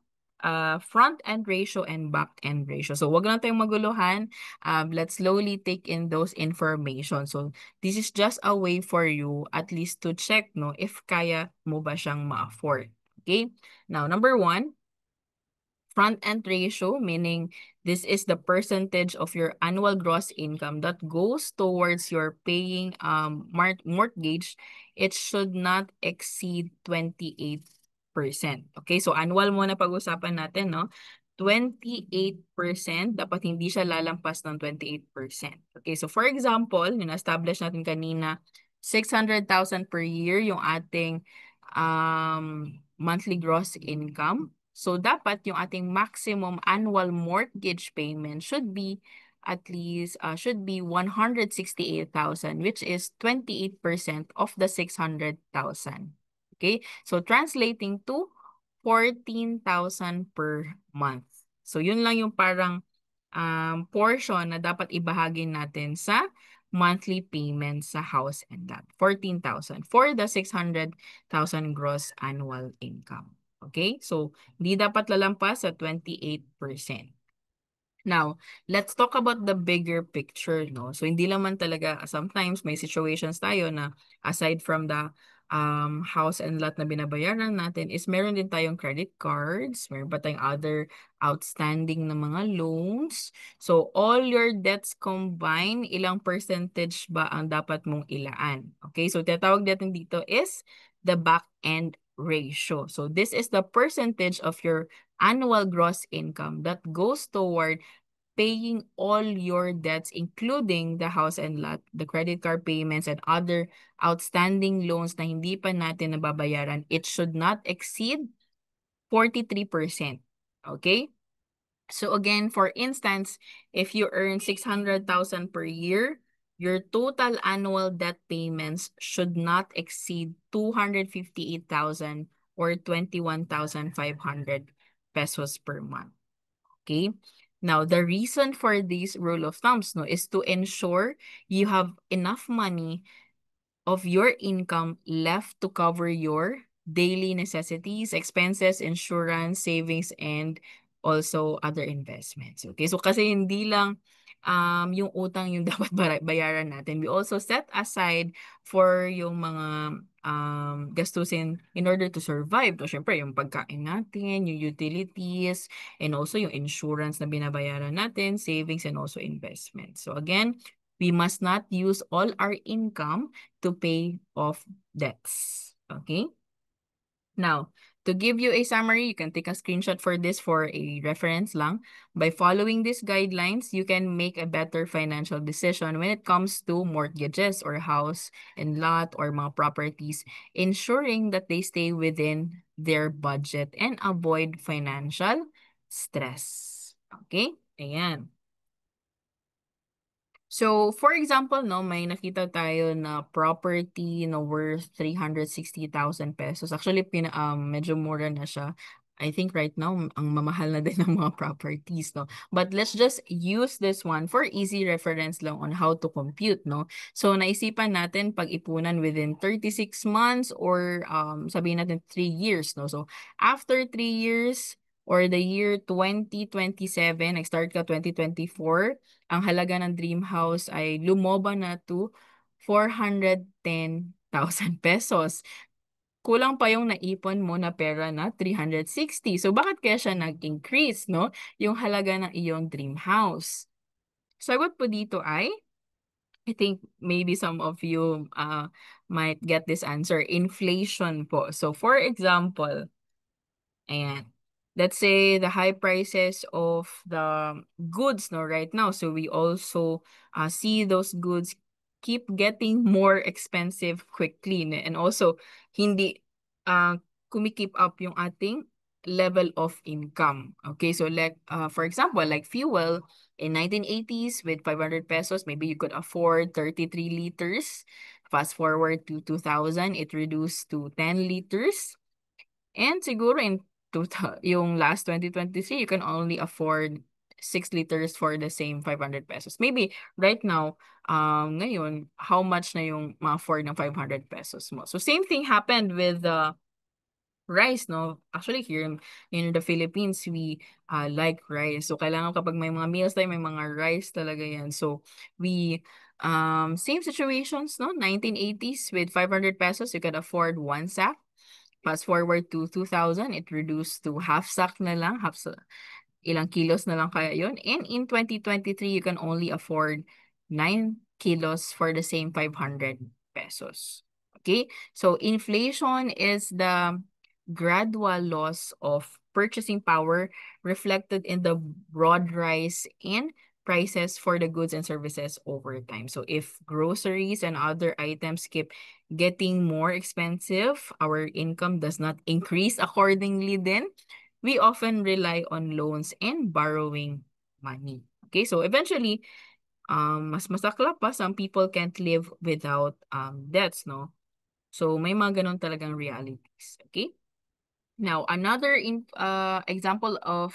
A: front-end ratio and back-end ratio. So, wag lang tayong maguluhan. Let's slowly take in those information. So, this is just a way for you at least to check no if kaya mo ba siyang ma-afford. Okay? Now, number one, front-end ratio, meaning this is the percentage of your annual gross income that goes towards your paying mortgage. It should not exceed 28%. Okay, so annual muna pag-usapan natin, no? 28%, dapat hindi siya lalampas ng 28%. Okay, so for example, yung na-establish natin kanina, 600,000 per year yung ating monthly gross income. So, dapat yung ating maximum annual mortgage payment should be at least, should be 168,000, which is 28% of the 600,000. Okay? So, translating to 14,000 per month. So, yun lang yung parang portion na dapat ibahagi natin sa monthly payment sa house and lot. 14,000 for the 600,000 gross annual income. Okay? So, hindi dapat lalampas sa 28%. Now, let's talk about the bigger picture, no? So, hindi naman talaga, sometimes may situations tayo na aside from the house and lot na binabayaran natin is meron din tayong credit cards, meron pa tayong other outstanding na mga loans. So, all your debts combined, ilang percentage ba ang dapat mong ilaan? Okay, so tinatawag natin dito is the back-end ratio. So, this is the percentage of your annual gross income that goes toward paying all your debts, including the house and lot, the credit card payments, and other outstanding loans na hindi pa natin nababayaran. It should not exceed 43%. Okay? So again, for instance, if you earn 600,000 per year, your total annual debt payments should not exceed 258,000 or 21,500 pesos per month. Okay? Now, the reason for this rule of thumbs no, is to ensure you have enough money of your income left to cover your daily necessities, expenses, insurance, savings, and also other investments. Okay, so kasi hindi lang yung utang yung dapat bayaran natin. We also set aside for yung mga gastusin in order to survive. So, syempre, yung pagkain natin, yung utilities, and also yung insurance na binabayaran natin, savings, and also investments. So again, we must not use all our income to pay off debts. Okay? Now, To give you a summary, you can take a screenshot for this for a reference lang. By following these guidelines, you can make a better financial decision when it comes to mortgages or house and lot or mga properties, ensuring that they stay within their budget and avoid financial stress. Okay? Ayan. So, for example, no, may nakita tayo na property na worth 360,000 pesos. Actually, medyo mura na siya. I think right now, ang mamahal na din ng mga properties, no? But let's just use this one for easy reference lang on how to compute, no? So, naisipan natin pag-ipunan within 36 months or sabihin natin 3 years, no? So, after 3 years or the year 2027, nag-start ka 2024, ang halaga ng dream house ay lumoba na to 410,000 pesos. Kulang pa yung naipon mo na pera na 360. So bakit kaya siya nag-increase, no? Yung halaga ng iyong dream house. Sagot po dito ay, I think maybe some of you might get this answer, inflation po. So for example, ayan. Let's say the high prices of the goods no right now. So we also see those goods keep getting more expensive quickly and also hindi uh, kumikip up yung ating level of income. Okay, so like for example, like fuel in 1980s with 500 pesos, maybe you could afford 33 liters. Fast forward to 2000, it reduced to 10 liters. And siguro in yung last 2023, you can only afford 6 liters for the same 500 pesos. Maybe right now, ngayon, how much na yung ma-afford ng 500 pesos mo? So same thing happened with the rice, no? Actually, here in the Philippines, we like rice. So kailangan kapag may mga meals tayo, may mga rice talaga yan. So we same situations, no? 1980s with 500 pesos, you could afford one sack. Fast forward to 2000, it reduced to half sack na lang, ilang kilos na lang kaya yun. And in 2023, you can only afford 9 kilos for the same 500 pesos. Okay? So inflation is the gradual loss of purchasing power reflected in the broad rise in prices for the goods and services over time. So if groceries and other items keep getting more expensive, our income does not increase accordingly then we often rely on loans and borrowing money. Okay, so eventually, mas masakla pa, some people can't live without debts, no? So may mga ganun talagang realities. Okay? Now, another example of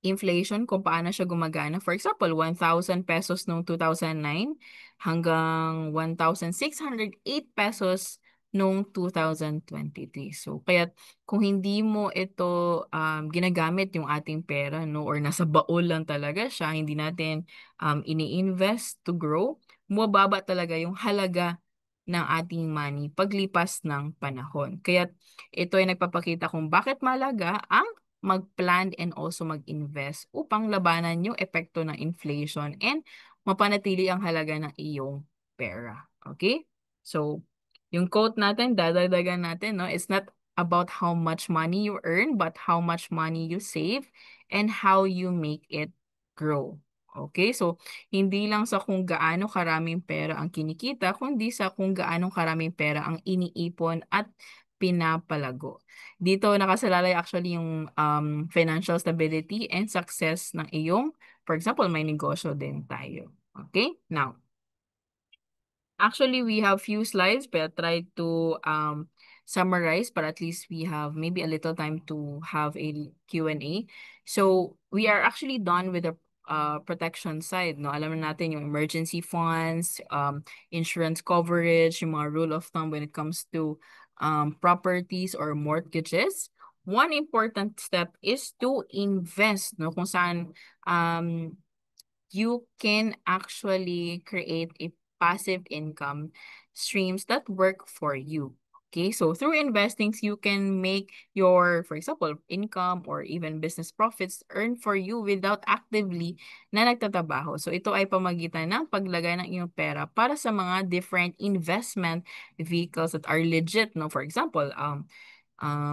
A: inflation kung paano siya gumagana. For example, 1,000 pesos noong 2009 hanggang 1,608 pesos noong 2023. So, kaya kung hindi mo ito ginagamit yung ating pera, no, or nasa baol lang talaga siya, hindi natin ini-invest to grow, bumababa talaga yung halaga ng ating money paglipas ng panahon. Kaya ito ay nagpapakita kung bakit malaga ang mag-plan and also mag-invest upang labanan yung epekto ng inflation and mapanatili ang halaga ng iyong pera. Okay? So, yung quote natin, dadagdagan natin, no? It's not about how much money you earn, but how much money you save and how you make it grow. Okay? So, hindi lang sa kung gaano karaming pera ang kinikita, kundi sa kung gaano karaming pera ang iniipon at pinapalago. Dito nakasalalay actually yung financial stability and success ng iyong, for example, may negosyo din tayo. Okay? Now, actually, we have few slides, but I'll try to summarize, but at least we have maybe a little time to have a Q&A. So, we are actually done with the protection side, no? Alam na natin yung emergency funds, insurance coverage, yung mga rule of thumb when it comes to properties or mortgages. One important step is to invest, no? Kung saan you can actually create a passive income streams that work for you. Okay, so through investings, you can make your, for example, income or even business profits earn for you without actively na nagtatrabaho. So ito ay pamagitan ng paglagay ng iyong pera para sa mga different investment vehicles that are legit. No? For example,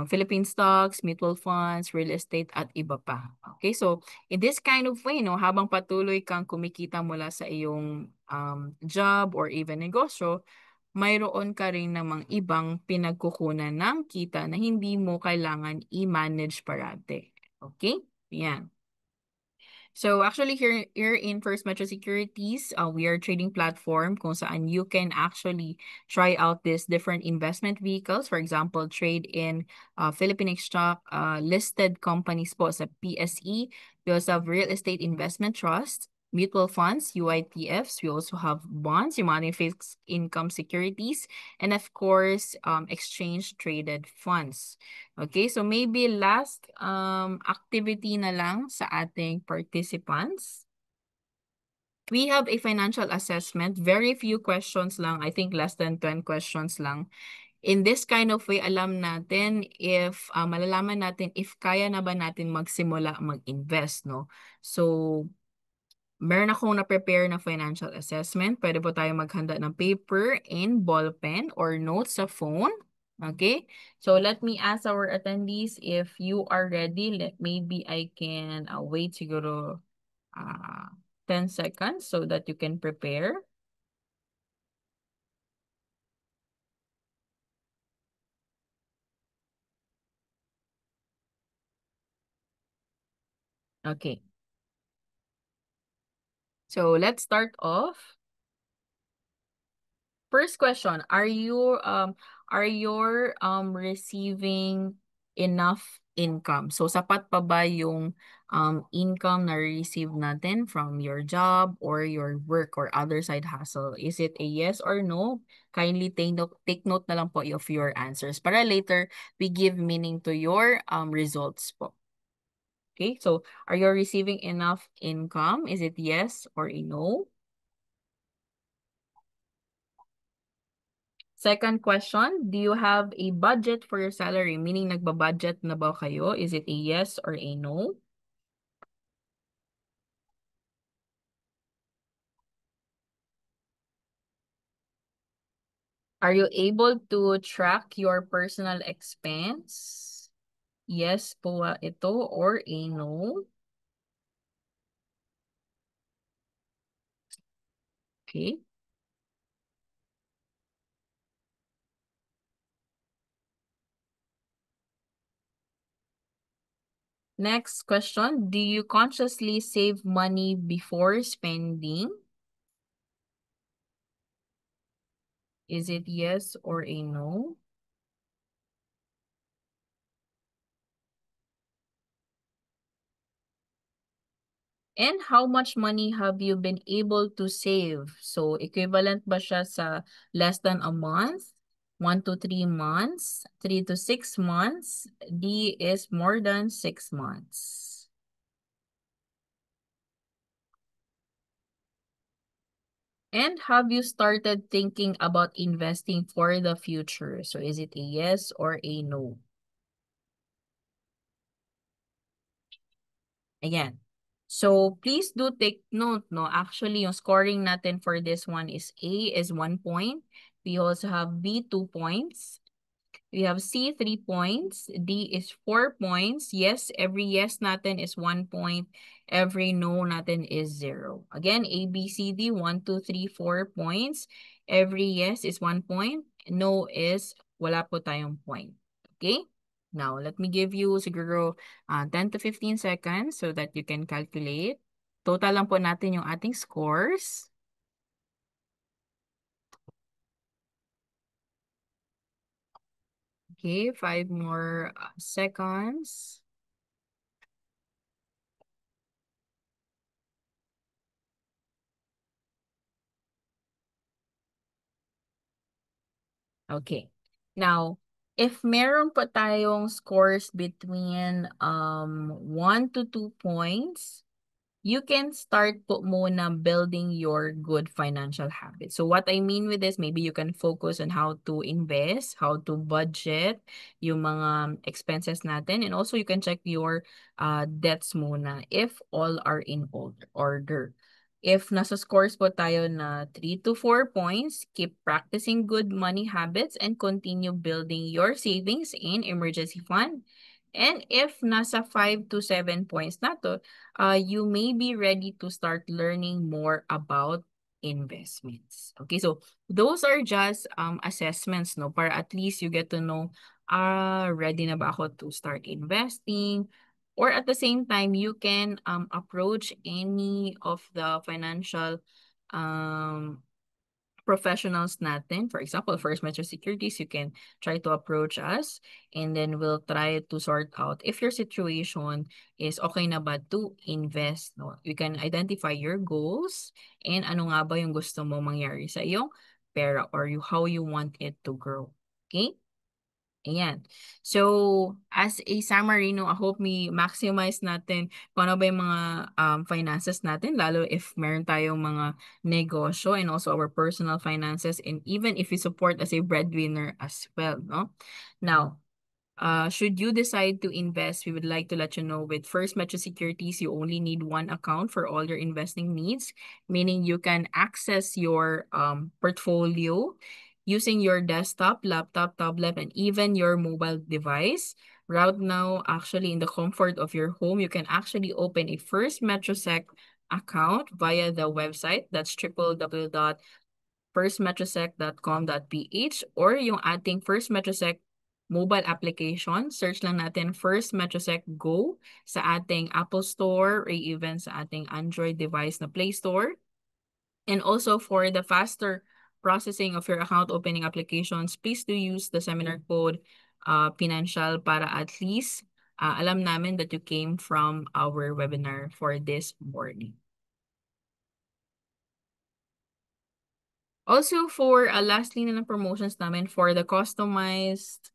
A: Philippine stocks, mutual funds, real estate, at iba pa. Okay, so in this kind of way, no, habang patuloy kang kumikita mula sa iyong job or even negosyo, mayroon ka rin namang ibang pinagkukunan ng kita na hindi mo kailangan i-manage parate. Okay? Yan. So actually here in First Metro Securities, we are a trading platform kung saan you can actually try out these different investment vehicles. For example, trade in Philippine stock listed companies po sa PSE. We also have real estate investment trusts, mutual funds, UITFs. We also have bonds, yung mga fixed income securities, and of course, exchange traded funds. Okay, so maybe last activity na lang sa ating participants. We have a financial assessment. Very few questions lang. I think less than 10 questions lang. In this kind of way, alam natin if malalaman natin if kaya na ba natin magsimula mag-invest, no? So, meron akong na-prepare na financial assessment. Pwede po tayo maghanda ng paper and ballpen or notes sa phone. Okay? So let me ask our attendees if you are ready. Maybe I can wait siguro 10 seconds so that you can prepare. Okay. So let's start off. First question, are you receiving enough income? So sapat pa ba yung income na receive natin from your job or your work or other side hustle? Is it a yes or no? Kindly take note na lang po of your answers para later we give meaning to your results po. Okay, so are you receiving enough income? Is it yes or a no? Second question, do you have a budget for your salary? Meaning nagbabudget na ba kayo? Is it a yes or a no? Are you able to track your personal expense? Yes po ito or a no? Okay. Next question, do you consciously save money before spending? Is it yes or a no? And how much money have you been able to save? So, equivalent ba siya sa less than a month, 1 to 3 months, 3 to 6 months? D is more than 6 months. And have you started thinking about investing for the future? So, is it a yes or a no? Ayan. So, please do take note, no? Actually, yung scoring natin for this one is A is 1 point. We also have B 2 points. We have C 3 points. D is 4 points. Yes, every yes natin is 1 point. Every no natin is 0. Again, A, B, C, D, 1, 2, 3, 4 points. Every yes is 1 point. No is wala po tayong point. Okay? Now, let me give you siguro 10 to 15 seconds so that you can calculate. Total lang po natin yung ating scores. Okay, 5 more seconds. Okay. Now, if meron pa tayong scores between 1 to 2 points, you can start po muna building your good financial habits. So what I mean with this, maybe you can focus on how to invest, how to budget yung mga expenses natin, and also you can check your debts muna if all are in order. If nasa scores po tayo na 3 to 4 points, keep practicing good money habits and continue building your savings in emergency fund. And if nasa 5 to 7 points na to, you may be ready to start learning more about investments. Okay, so those are just assessments, no? Para at least you get to know, ready na ba ako to start investing? Or at the same time, you can approach any of the financial um professionals natin. For example, First Metro Securities, you can try to approach us and then we'll try to sort out if your situation is okay na ba to invest. No? You can identify your goals and ano nga ba yung gusto mo mangyari sa iyong pera or how you want it to grow. Okay? Ayan. So, as a summary, no, I hope maximize natin kung ano ba yung mga finances natin, lalo if meron tayong mga negosyo and also our personal finances and even if we support as a breadwinner as well, no? Now, should you decide to invest, we would like to let you know with First Metro Securities, you only need one account for all your investing needs, meaning you can access your portfolio using your desktop, laptop, tablet, and even your mobile device. Right now, actually, in the comfort of your home, you can actually open a First MetroSec account via the website. That's www.firstmetrosec.com.ph or yung ating First Metrosec mobile application. Search lang natin First Metrosec Go sa ating Apple Store or even sa ating Android device na Play Store. And also for the faster processing of your account opening applications, please do use the seminar code Financial para at least alam namin that you came from our webinar for this morning. Also for lastly na ng promotions namin for the customized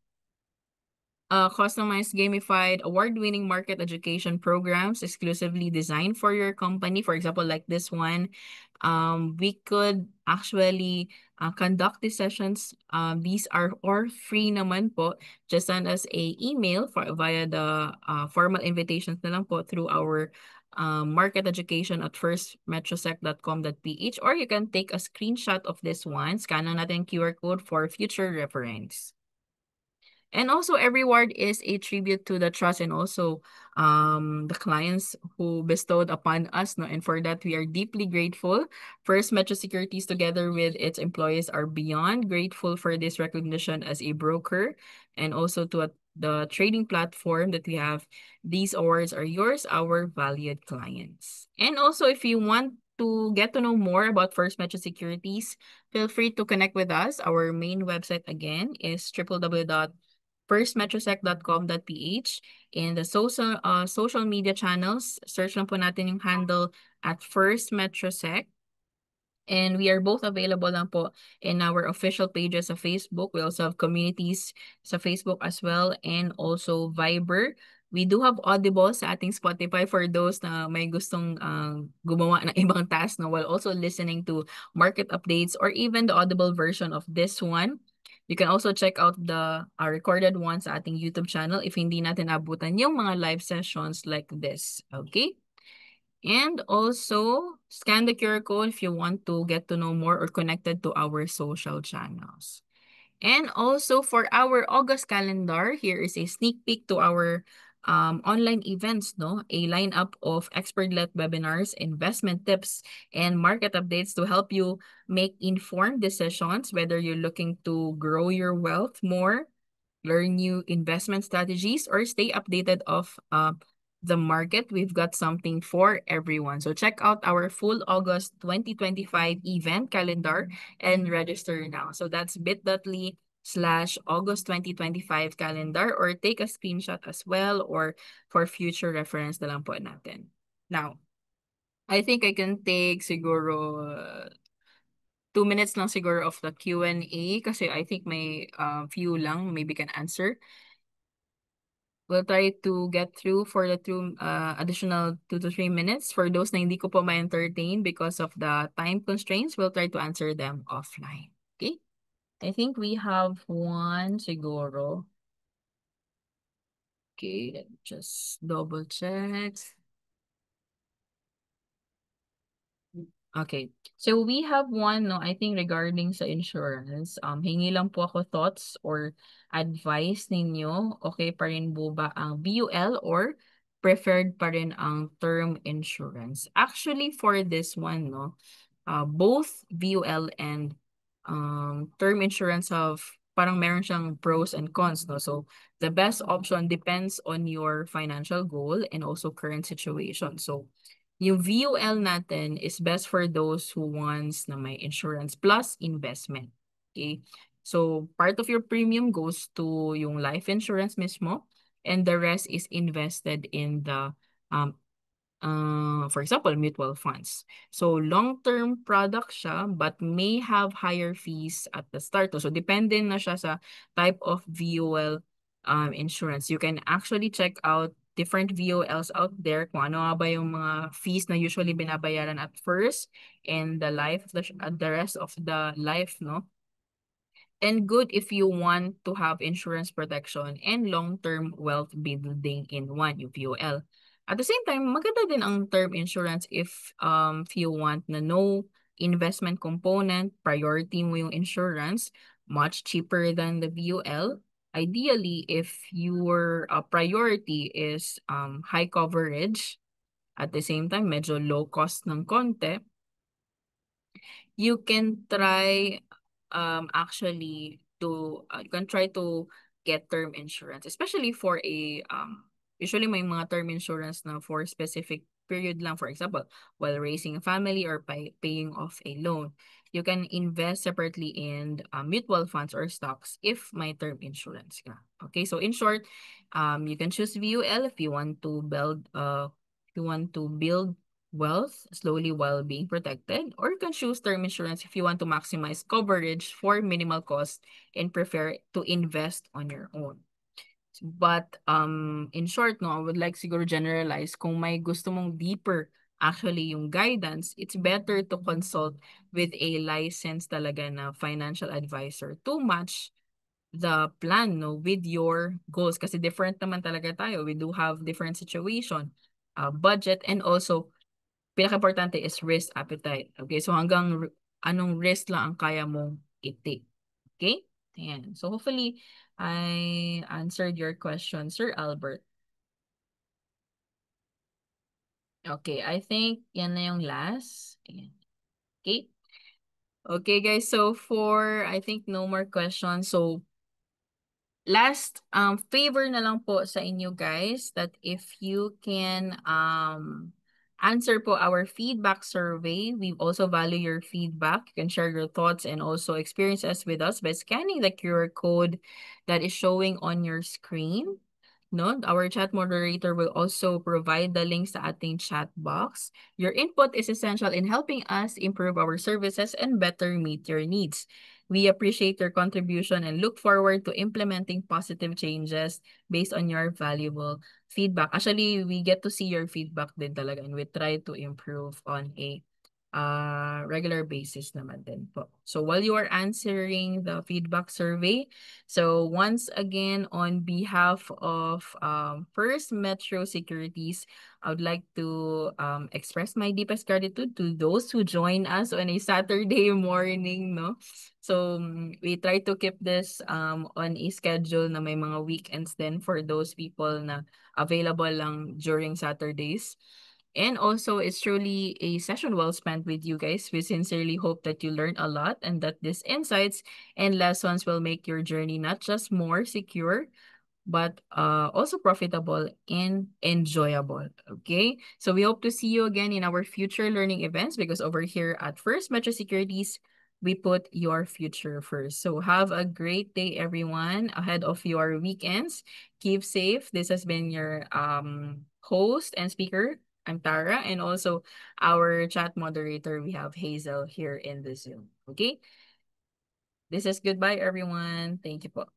A: gamified award-winning market education programs exclusively designed for your company. For example, like this one, we could actually conduct these sessions. These are all free naman po. Just send us a email via the formal invitations na lang po through our market education at firstmetrosec.com.ph or you can take a screenshot of this one, scan lang natin QR code for future reference. And also every word is a tribute to the trust and also the clients who bestowed upon us. No? And for that, we are deeply grateful. First, Metro Securities together with its employees are beyond grateful for this recognition as a broker and also to the trading platform that we have. These awards are yours, our valued clients. And also, if you want to get to know more about First Metro Securities, feel free to connect with us. Our main website again is www.firstmetrosec.com.ph. In the social media channels, search lang po natin yung handle at First Metrosec. And we are both available lang po in our official pages sa Facebook. We also have communities sa Facebook as well and also Viber. We do have Audible sa ating Spotify for those na may gustong gumawa ng ibang task no, while also listening to market updates or even the Audible version of this one. You can also check out the recorded ones sa ating YouTube channel if hindi natin abutan yung mga live sessions like this. Okay? And also, scan the QR code if you want to get to know more or connected to our social channels. And also for our August calendar, here is a sneak peek to our online events, no? A lineup of expert-led webinars, investment tips, and market updates to help you make informed decisions, whether you're looking to grow your wealth more, learn new investment strategies, or stay updated of the market. We've got something for everyone. So check out our full August 2025 event calendar and register now. So that's bit.ly/August 2025 calendar or take a screenshot as well or for future reference na lang po natin. Now, I think I can take siguro 2 minutes lang siguro of the Q&A kasi I think may few lang maybe can answer. We'll try to get through for the additional 2 to 3 minutes. For those na hindi ko po ma-entertain because of the time constraints, we'll try to answer them offline. Okay? I think we have one siguro. Okay, let me just double check. Okay. So we have one, no, I think regarding sa insurance, hingi lang po ako thoughts or advice ninyo. Okay pa rin po ba ang BUL or preferred pa rin ang term insurance? Actually, for this one, no, both VUL and term insurance have parang meron siyang pros and cons, no? So the best option depends on your financial goal and also current situation. So yung VUL natin is best for those who wants na may insurance plus investment. Okay? So part of your premium goes to yung life insurance mismo and the rest is invested in the um, for example, mutual funds. So long-term product siya but may have higher fees at the start. So depende na siya sa type of VUL insurance. You can actually check out different VOLs out there kung ano nga ba yung mga fees na usually binabayaran at first and the rest of the life, no? And good if you want to have insurance protection and long-term wealth building in one, yung POL. At the same time, maganda din ang term insurance if you want na no investment component, priority mo yung insurance, much cheaper than the VUL. Ideally, if your priority is high coverage, at the same time, medyo low cost ng konti, you can try actually to you can try to get term insurance, especially for a usually may mga term insurance na for specific period lang, for example while raising a family or paying off a loan. You can invest separately in mutual funds or stocks if may term insurance ka. Okay, so in short, you can choose VUL if you want to build wealth slowly while being protected, or you can choose term insurance if you want to maximize coverage for minimal cost and prefer to invest on your own. But in short, no, I would like siguro generalize kung may gusto mong deeper actually yung guidance, it's better to consult with a licensed talaga na financial advisor to match the plan, no, with your goals. Kasi different naman talaga tayo. We do have different situation, budget, and also pinaka-importante is risk appetite. Okay, so hanggang anong risk lang ang kaya mong i-take. Okay? Ayan. So hopefully, I answered your question, Sir Albert. Okay, I think yan na yung last. Ayan. Okay? Okay, guys. So I think no more questions. So last favor na lang po sa inyo guys that if you can answer po our feedback survey. We also value your feedback. You can share your thoughts and also experiences with us by scanning the QR code that is showing on your screen. No, our chat moderator will also provide the links sa ating chat box. Your input is essential in helping us improve our services and better meet your needs. We appreciate your contribution and look forward to implementing positive changes based on your valuable feedback. Actually, we get to see your feedback din talaga and we try to improve on a regular basis naman din po. So while you are answering the feedback survey, so once again, on behalf of First Metro Securities, I would like to express my deepest gratitude to those who join us on a Saturday morning, no? So we try to keep this on a schedule na may mga weekends din for those people na available lang during Saturdays. And also, it's truly a session well spent with you guys. We sincerely hope that you learned a lot and that these insights and lessons will make your journey not just more secure, but also profitable and enjoyable. Okay, so we hope to see you again in our future learning events because over here at First Metro Securities, we put your future first. So have a great day, everyone, ahead of your weekends. Keep safe. This has been your host and speaker. I'm Tara, and also our chat moderator. We have Hazel here in the Zoom. Okay, this is goodbye, everyone. Thank you po.